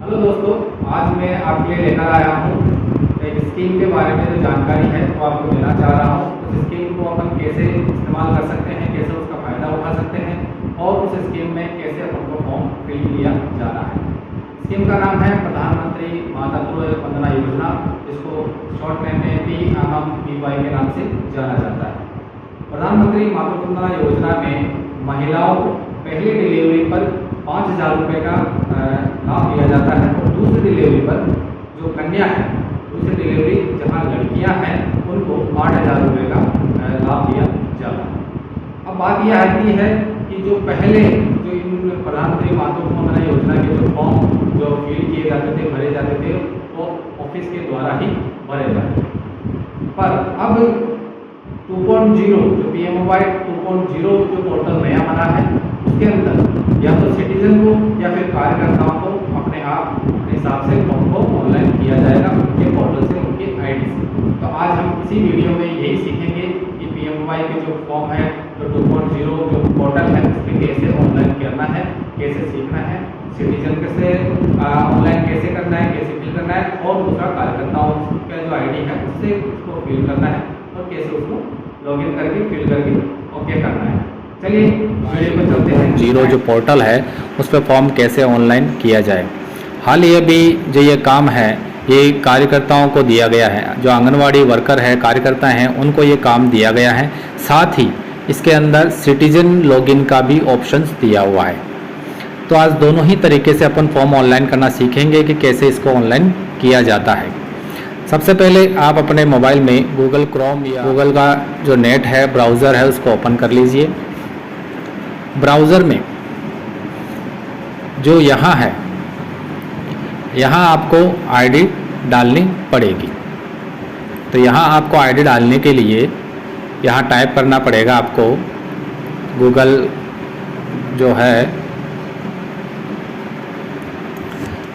Hello दोस्तों, आज मैं आपके लिए लेकर आया हूँ एक स्कीम के बारे में। जो जानकारी है वो आपको देना चाह रहा हूँ। उस स्कीम को अपन कैसे इस्तेमाल कर सकते हैं, कैसे उसका फ़ायदा उठा सकते हैं और उस स्कीम में कैसे अपन को फॉर्म फिल किया जाना है। स्कीम का नाम है प्रधानमंत्री मातृत्व वंदना योजना, जिसको शॉर्ट नेम में PMMBY के नाम से जाना जाता है। प्रधानमंत्री मातृत्व वंदना योजना में महिलाओं को पहली डिलीवरी पर 5,000 रुपये का लाभ दिया जाता है और दूसरी डिलीवरी पर जो कन्या है, दूसरी डिलीवरी जहां लड़कियां हैं, उनको 8,000 रुपये का लाभ दिया जाता है। अब बात यह आती है कि जो पहले जो इन प्रधानमंत्री मातृत्व वंदना योजना के जो फॉर्म जो फिल किए जाते थे, भरे जाते थे, वो ऑफिस के द्वारा ही भरे जाते थे। पर अब 2.0 जो PMMBY 2.0 जो पोर्टल नया बना है, उसके अंदर या तो सिटीजन को या फिर कार्यकर्ताओं को अपने हिसाब से फॉर्म को ऑनलाइन किया जाएगा उनके पोर्टल से, उनके ID से। तो आज हम इसी वीडियो में यही सीखेंगे कि PMMBY के जो फॉर्म है, जो 2.0 जो पोर्टल है, उसके कैसे ऑनलाइन करना है, कैसे सीखना है, सिटीजन कैसे ऑनलाइन कैसे करना है, कैसे फिल करना है, और दूसरा कार्यकर्ताओं का जो ID है उससे उसको फिल करना है और कैसे उसको लॉगिन करके फिल करके ओके करना है। चलिए वीडियो में चलते हैं। जीरो जो पोर्टल है उस पर फॉर्म कैसे ऑनलाइन किया जाए। हाल ही अभी जो ये काम है ये कार्यकर्ताओं को दिया गया है, जो आंगनवाड़ी वर्कर है, कार्यकर्ता हैं, उनको ये काम दिया गया है। साथ ही इसके अंदर सिटीजन लॉगिन का भी ऑप्शंस दिया हुआ है। तो आज दोनों ही तरीके से अपन फॉर्म ऑनलाइन करना सीखेंगे कि कैसे इसको ऑनलाइन किया जाता है। सबसे पहले आप अपने मोबाइल में गूगल क्रोम या गूगल का जो नेट है, ब्राउज़र है, उसको ओपन कर लीजिए। ब्राउज़र में जो यहाँ है, यहाँ आपको ID डालनी पड़ेगी। तो यहाँ आपको ID डालने के लिए यहाँ टाइप करना पड़ेगा आपको गूगल जो है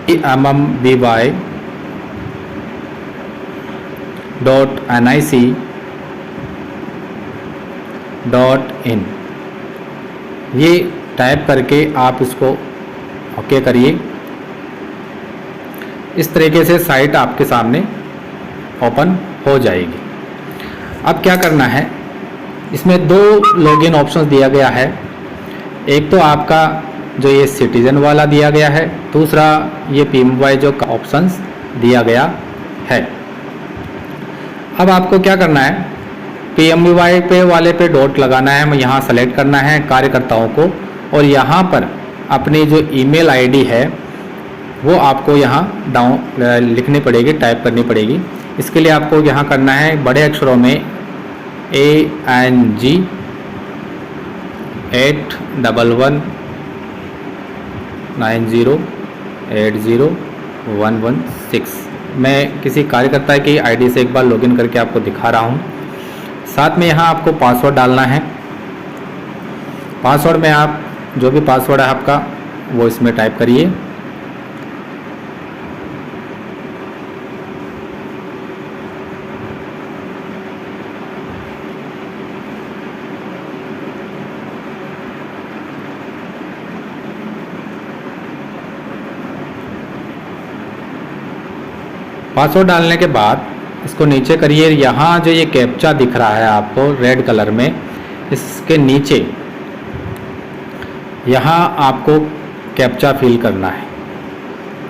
PMMBY.nic.in, ये टाइप करके आप इसको ओके करिए। इस तरीके से साइट आपके सामने ओपन हो जाएगी। अब क्या करना है, इसमें दो लॉगिन ऑप्शंस दिया गया है। एक तो आपका जो ये सिटीजन वाला दिया गया है, दूसरा ये PMMBY जो ऑप्शंस दिया गया है। अब आपको क्या करना है, PMMBY पे वाले पे डॉट लगाना है, यहाँ सेलेक्ट करना है कार्यकर्ताओं को, और यहाँ पर अपनी जो ईमेल ID है वो आपको यहाँ लिखनी पड़ेगी, टाइप करनी पड़ेगी। इसके लिए आपको यहाँ करना है बड़े अक्षरों में ANG81190801116। मैं किसी कार्यकर्ता की ID से एक बार लॉगिन करके आपको दिखा रहा हूँ। साथ में यहाँ आपको पासवर्ड डालना है। पासवर्ड में आप जो भी पासवर्ड है आपका वो इसमें टाइप करिए। पासवर्ड डालने के बाद इसको नीचे करिए। यहाँ जो ये कैप्चा दिख रहा है आपको रेड कलर में, इसके नीचे यहाँ आपको कैप्चा फिल करना है।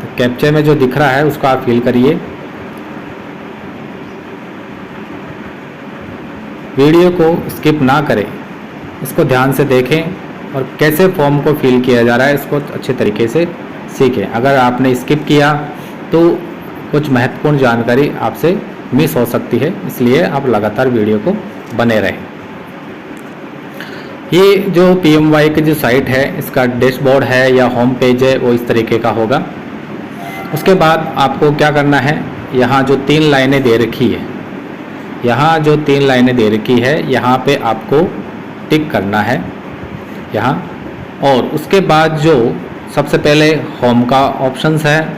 तो कैप्चे में जो दिख रहा है उसको आप फिल करिए। वीडियो को स्किप ना करें, इसको ध्यान से देखें और कैसे फॉर्म को फिल किया जा रहा है इसको अच्छे तरीके से सीखें। अगर आपने स्किप किया तो कुछ महत्वपूर्ण जानकारी आपसे मिस हो सकती है, इसलिए आप लगातार वीडियो को बने रहें। ये जो PMMBY की जो साइट है, इसका डैशबोर्ड है या होम पेज है, वो इस तरीके का होगा। उसके बाद आपको क्या करना है, यहाँ जो 3 लाइनें दे रखी है, यहाँ जो 3 लाइनें दे रखी है, यहाँ पे आपको टिक करना है यहाँ। और उसके बाद जो सबसे पहले होम का ऑप्शंस है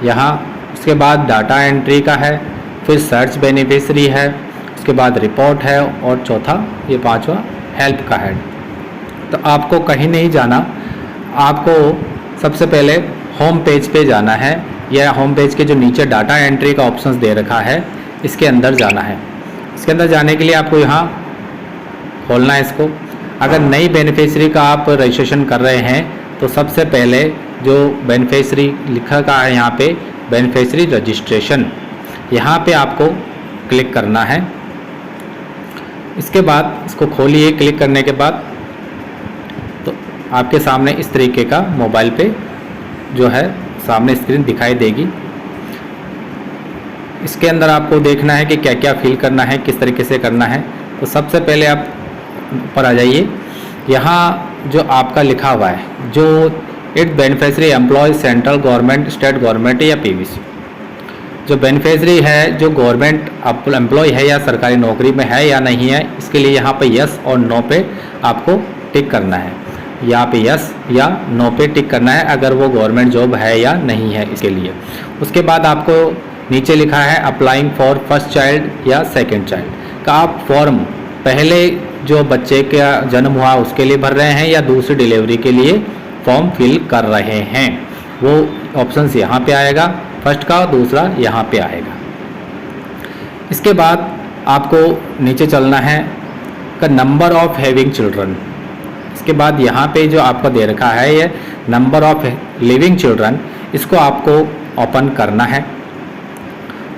यहाँ, उसके बाद डाटा एंट्री का है, फिर सर्च बेनिफिशरी है, उसके बाद रिपोर्ट है, और चौथा ये 5वां हेल्प का है। तो आपको कहीं नहीं जाना, आपको सबसे पहले होम पेज पे जाना है, या होम पेज के जो नीचे डाटा एंट्री का ऑप्शंस दे रखा है इसके अंदर जाना है। इसके अंदर जाने के लिए आपको यहाँ खोलना है इसको। अगर नई बेनिफिशियरी का आप रजिस्ट्रेशन कर रहे हैं तो सबसे पहले जो बेनिफिशियरी लिखा का है यहाँ पे बेनिफिशियरी रजिस्ट्रेशन, यहाँ पे आपको क्लिक करना है। इसके बाद इसको खोलिए। क्लिक करने के बाद तो आपके सामने इस तरीके का मोबाइल पे जो है सामने स्क्रीन दिखाई देगी। इसके अंदर आपको देखना है कि क्या क्या फिल करना है, किस तरीके से करना है। तो सबसे पहले आप ऊपर आ जाइए। यहाँ जो आपका लिखा हुआ है जो it beneficiary employ central government, state government या पीवीसी, जो बेनिफिशियरी है जो गवर्नमेंट एम्प्लॉय है या सरकारी नौकरी में है या नहीं है, इसके लिए यहाँ पे यस और नो पे आपको टिक करना है। यहाँ पे यस या नो पे टिक करना है अगर वो गवर्नमेंट जॉब है या नहीं है इसके लिए। उसके बाद आपको नीचे लिखा है अप्लाइंग फॉर फर्स्ट चाइल्ड या सेकंड चाइल्ड का आप फॉर्म पहले जो बच्चे का जन्म हुआ उसके लिए भर रहे हैं या दूसरी डिलीवरी के लिए फॉर्म फिल कर रहे हैं, वो ऑप्शंस यहाँ पे आएगा। फर्स्ट का, दूसरा यहाँ पे आएगा। इसके बाद आपको नीचे चलना है का नंबर ऑफ हैविंग चिल्ड्रन। इसके बाद यहाँ पे जो आपको दे रखा है ये नंबर ऑफ लिविंग चिल्ड्रन, इसको आपको ओपन करना है।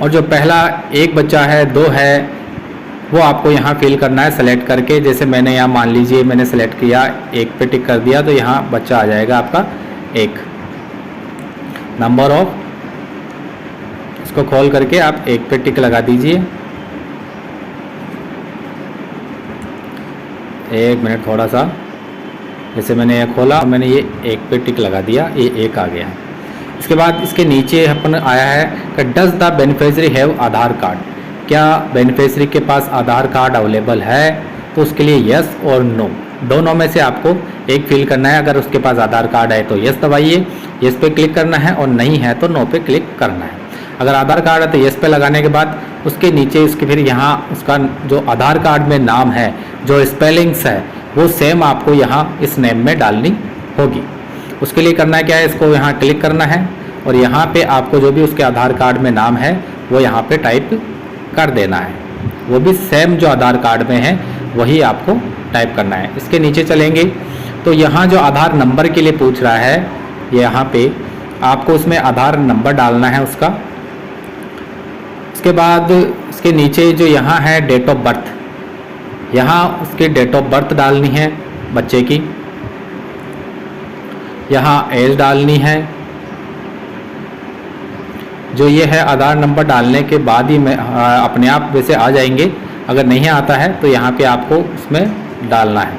और जो पहला एक बच्चा है, दो है, वो आपको यहाँ फिल करना है सेलेक्ट करके। जैसे मैंने यहाँ मान लीजिए मैंने सेलेक्ट किया, एक पे टिक कर दिया तो यहाँ बच्चा आ जाएगा आपका एक। नंबर ऑफ, इसको खोल करके आप एक पे टिक लगा दीजिए। एक मिनट थोड़ा सा, जैसे मैंने ये खोला मैंने ये एक पे टिक लगा दिया, ये एक आ गया है। इसके बाद इसके नीचे अपन आया है कि does the beneficiary have Aadhaar card, क्या बेनिफिशियरी के पास आधार कार्ड अवेलेबल है, तो उसके लिए यस और नो दोनों में से आपको एक फिल करना है। अगर उसके पास आधार कार्ड है तो यस दबाइए, यस पे क्लिक करना है, और नहीं है तो नो पे क्लिक करना है। अगर आधार कार्ड है तो यस पे लगाने के बाद उसके नीचे उसके फिर यहाँ उसका जो आधार कार्ड में नाम है, जो स्पेलिंग्स है वो सेम आपको यहाँ इस नेम में डालनी होगी। उसके लिए करना है क्या है, इसको यहाँ क्लिक करना है और यहाँ पे आपको जो भी उसके आधार कार्ड में नाम है वो यहाँ पे टाइप कर देना है। वो भी सेम जो आधार कार्ड में है वही आपको टाइप करना है। इसके नीचे चलेंगे तो यहाँ जो आधार नंबर के लिए पूछ रहा है, यहाँ पे आपको उसमें आधार नंबर डालना है उसका। उसके बाद इसके नीचे जो यहाँ है डेट ऑफ बर्थ, यहाँ उसकी डेट ऑफ बर्थ डालनी है बच्चे की। यहाँ एज डालनी है। जो ये है आधार नंबर डालने के बाद ही में अपने आप वैसे आ जाएंगे, अगर नहीं आता है तो यहाँ पे आपको उसमें डालना है।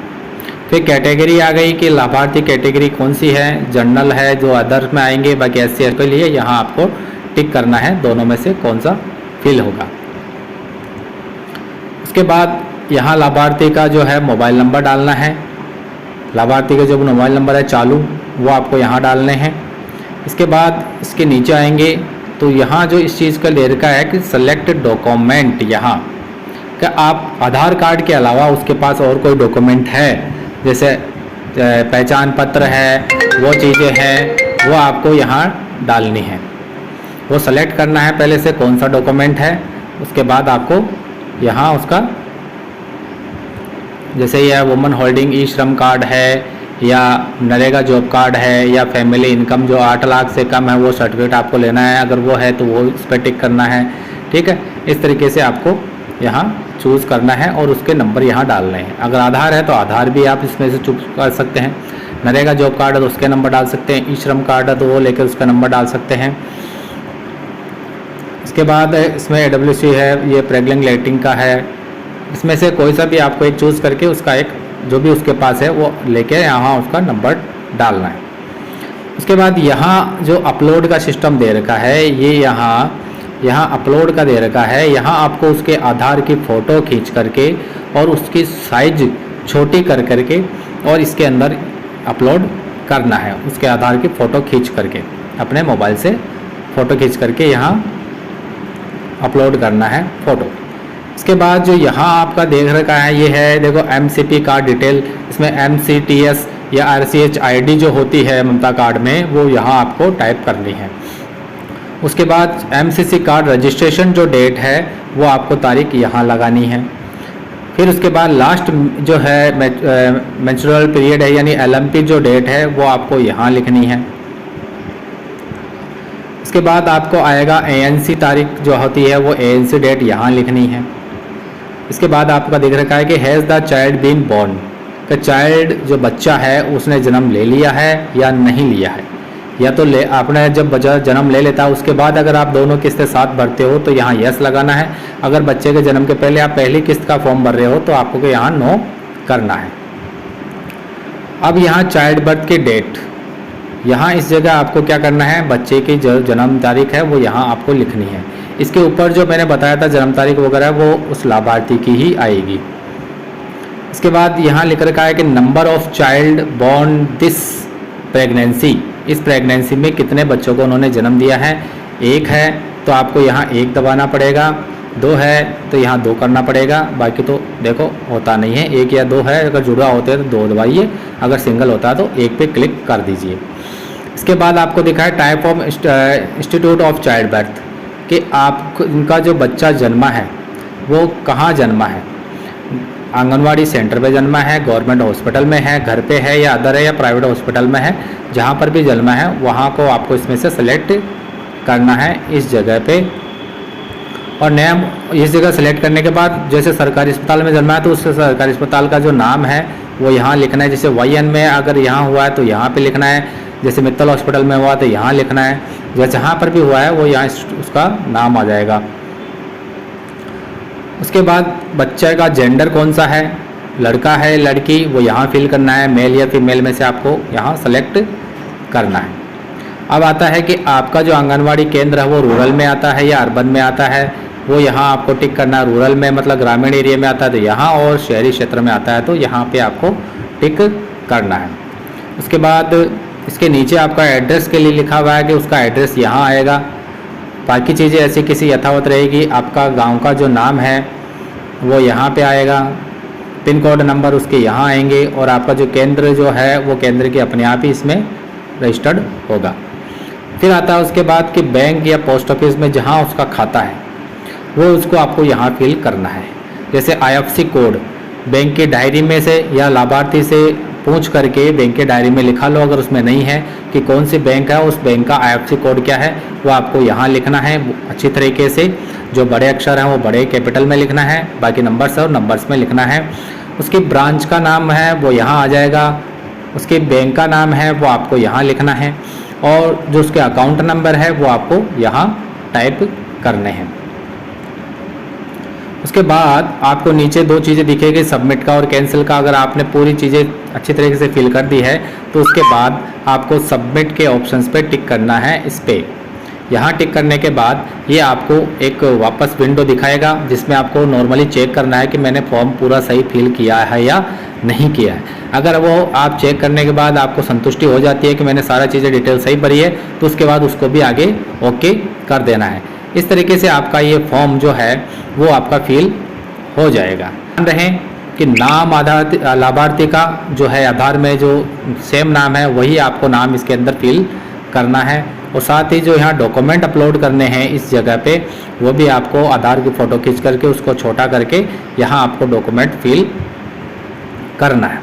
फिर कैटेगरी आ गई कि लाभार्थी कैटेगरी कौन सी है, जनरल है, जो अदर में आएंगे, बाकी SC के लिए यहाँ आपको टिक करना है दोनों में से कौन सा फिल होगा। उसके बाद यहाँ लाभार्थी का जो है मोबाइल नंबर डालना है। लाभार्थी का जो मोबाइल नंबर है चालू, वो आपको यहाँ डालने हैं। इसके बाद इसके नीचे आएंगे तो यहाँ जो इस चीज़ का ले रखा है कि सेलेक्ट डॉक्यूमेंट, यहाँ कि आप आधार कार्ड के अलावा उसके पास और कोई डॉक्यूमेंट है, जैसे पहचान पत्र है, वो चीज़ें हैं, वो आपको यहाँ डालनी है। वो सेलेक्ट करना है पहले से कौन सा डॉक्यूमेंट है। उसके बाद आपको यहाँ उसका जैसे यह वुमन होल्डिंग ई श्रम कार्ड है या नरेगा जॉब कार्ड है या फैमिली इनकम जो 8 लाख से कम है वो सर्टिफिकेट आपको लेना है, अगर वो है तो वो इस पर टिक करना है। ठीक है, इस तरीके से आपको यहाँ चूज़ करना है और उसके नंबर यहाँ डालने हैं। अगर आधार है तो आधार भी आप इसमें से चूज कर सकते हैं। नरेगा जॉब कार्ड है तो उसके नंबर डाल सकते हैं। ई श्रम कार्ड है तो वो लेकर उसका नंबर डाल सकते हैं। इसके बाद इसमें AWC है, ये प्रेगनेंट लेटिंग का है। इसमें से कोई सा भी आपको एक चूज़ करके उसका एक जो भी उसके पास है वो लेके यहाँ उसका नंबर डालना है। उसके बाद यहाँ जो अपलोड का सिस्टम दे रखा है, ये यहाँ अपलोड का दे रखा है। यहाँ आपको उसके आधार की फ़ोटो खींच करके और उसकी साइज छोटी कर करके और इसके अंदर अपलोड करना है। उसके आधार की फ़ोटो खींच करके अपने मोबाइल से फ़ोटो खींच करके यहाँ अपलोड करना है फ़ोटो। इसके बाद जो यहाँ आपका देख रखा है ये है देखो MCP कार्ड डिटेल, इसमें MCTS या RCH ID जो होती है ममता कार्ड में, वो यहाँ आपको टाइप करनी है। उसके बाद MCC कार्ड रजिस्ट्रेशन जो डेट है वो आपको तारीख यहाँ लगानी है। फिर उसके बाद लास्ट जो है मेंस्ट्रुअल पीरियड है यानी LMP जो डेट है वो आपको यहाँ लिखनी है। इसके बाद आपको आएगा ANC तारीख जो होती है वो ANC डेट यहाँ लिखनी है। इसके बाद आपका दिख रखा है कि has the child been born, का चाइल्ड जो बच्चा है उसने जन्म ले लिया है या नहीं लिया है। या तो आपने जब बच्चा जन्म ले लेता है उसके बाद अगर आप दोनों किस्तें साथ भरते हो तो यहाँ यस लगाना है। अगर बच्चे के जन्म के पहले आप पहली किस्त का फॉर्म भर रहे हो तो आपको यहाँ नो करना है। अब यहाँ चाइल्ड बर्थ की डेट, यहाँ इस जगह आपको क्या करना है, बच्चे की जो जन्म तारीख है वो यहाँ आपको लिखनी है। इसके ऊपर जो मैंने बताया था जन्म तारीख वगैरह वो उस लाभार्थी की ही आएगी। इसके बाद यहाँ लिख रखा है कि number of child born this pregnancy, इस प्रेगनेंसी में कितने बच्चों को उन्होंने जन्म दिया है। 1 है तो आपको यहाँ 1 दबाना पड़ेगा, 2 है तो यहाँ 2 करना पड़ेगा, बाकी तो देखो होता नहीं है। 1 या 2 है, अगर जुड़ा होते हैं तो 2 दबाइए, अगर सिंगल होता है तो 1 पे क्लिक कर दीजिए। इसके बाद आपको दिखा है type of institute of child birth, कि आप इनका जो बच्चा जन्मा है वो कहाँ जन्मा है। आंगनवाड़ी सेंटर पे जन्मा है, गवर्नमेंट हॉस्पिटल में है, घर पे है या अदर है या प्राइवेट हॉस्पिटल में है, जहाँ पर भी जन्मा है वहाँ को आपको इसमें से सेलेक्ट करना है इस जगह पे। और नेम इस जगह सेलेक्ट करने के बाद जैसे सरकारी अस्पताल में जन्मा है तो उस सरकारी अस्पताल का जो नाम है वो यहाँ लिखना है। जैसे YN में अगर यहाँ हुआ है तो यहाँ पे लिखना है, जैसे मित्तल हॉस्पिटल में हुआ तो यहाँ लिखना है, या जहाँ पर भी हुआ है वो यहाँ उसका नाम आ जाएगा। उसके बाद बच्चे का जेंडर कौन सा है, लड़का है लड़की, वो यहाँ फिल करना है। मेल या फीमेल में से आपको यहाँ सेलेक्ट करना है। अब आता है कि आपका जो आंगनवाड़ी केंद्र है वो रूरल में आता है या अर्बन में आता है, वो यहाँ आपको टिक करना है। रूरल में मतलब ग्रामीण एरिया में आता है तो यहाँ, और शहरी क्षेत्र में आता है तो यहाँ पे आपको टिक करना है। उसके बाद इसके नीचे आपका एड्रेस के लिए लिखा हुआ है कि उसका एड्रेस यहाँ आएगा। बाकी चीज़ें ऐसी किसी यथावत रहेगी। आपका गांव का जो नाम है वो यहाँ पे आएगा, पिन कोड नंबर उसके यहाँ आएंगे, और आपका जो केंद्र जो है वो केंद्र के अपने आप ही इसमें रजिस्टर्ड होगा। फिर आता है उसके बाद कि बैंक या पोस्ट ऑफिस में जहाँ उसका खाता है वो उसको आपको यहाँ फिल करना है। जैसे IFSC कोड बैंक की डायरी में से या लाभार्थी से पूछ करके बैंक के डायरी में लिखा लो, अगर उसमें नहीं है कि कौन सी बैंक है, उस बैंक का IFSC कोड क्या है वो आपको यहाँ लिखना है अच्छी तरीके से। जो बड़े अक्षर हैं वो बड़े कैपिटल में लिखना है, बाकी नंबर्स और नंबर्स में लिखना है। उसकी ब्रांच का नाम है वो यहाँ आ जाएगा, उसके बैंक का नाम है वो आपको यहाँ लिखना है, और जो उसके अकाउंट नंबर है वो आपको यहाँ टाइप करने हैं। उसके बाद आपको नीचे 2 चीज़ें दिखेगी, सबमिट का और कैंसिल का। अगर आपने पूरी चीज़ें अच्छी तरीके से फिल कर दी है तो उसके बाद आपको सबमिट के ऑप्शंस पे टिक करना है। इस पे यहाँ टिक करने के बाद ये आपको एक वापस विंडो दिखाएगा जिसमें आपको नॉर्मली चेक करना है कि मैंने फॉर्म पूरा सही फिल किया है या नहीं किया है। अगर वो आप चेक करने के बाद आपको संतुष्टि हो जाती है कि मैंने सारा चीज़ें डिटेल सही भरी है तो उसके बाद उसको भी आगे ओके कर देना है। इस तरीके से आपका ये फॉर्म जो है वो आपका फिल हो जाएगा। ध्यान रहें कि नाम आधार लाभार्थी का जो है आधार में जो सेम नाम है वही आपको नाम इसके अंदर फिल करना है, और साथ ही जो यहाँ डॉक्यूमेंट अपलोड करने हैं इस जगह पे वो भी आपको आधार की फ़ोटो खींच करके उसको छोटा करके यहाँ आपको डॉक्यूमेंट फिल करना है।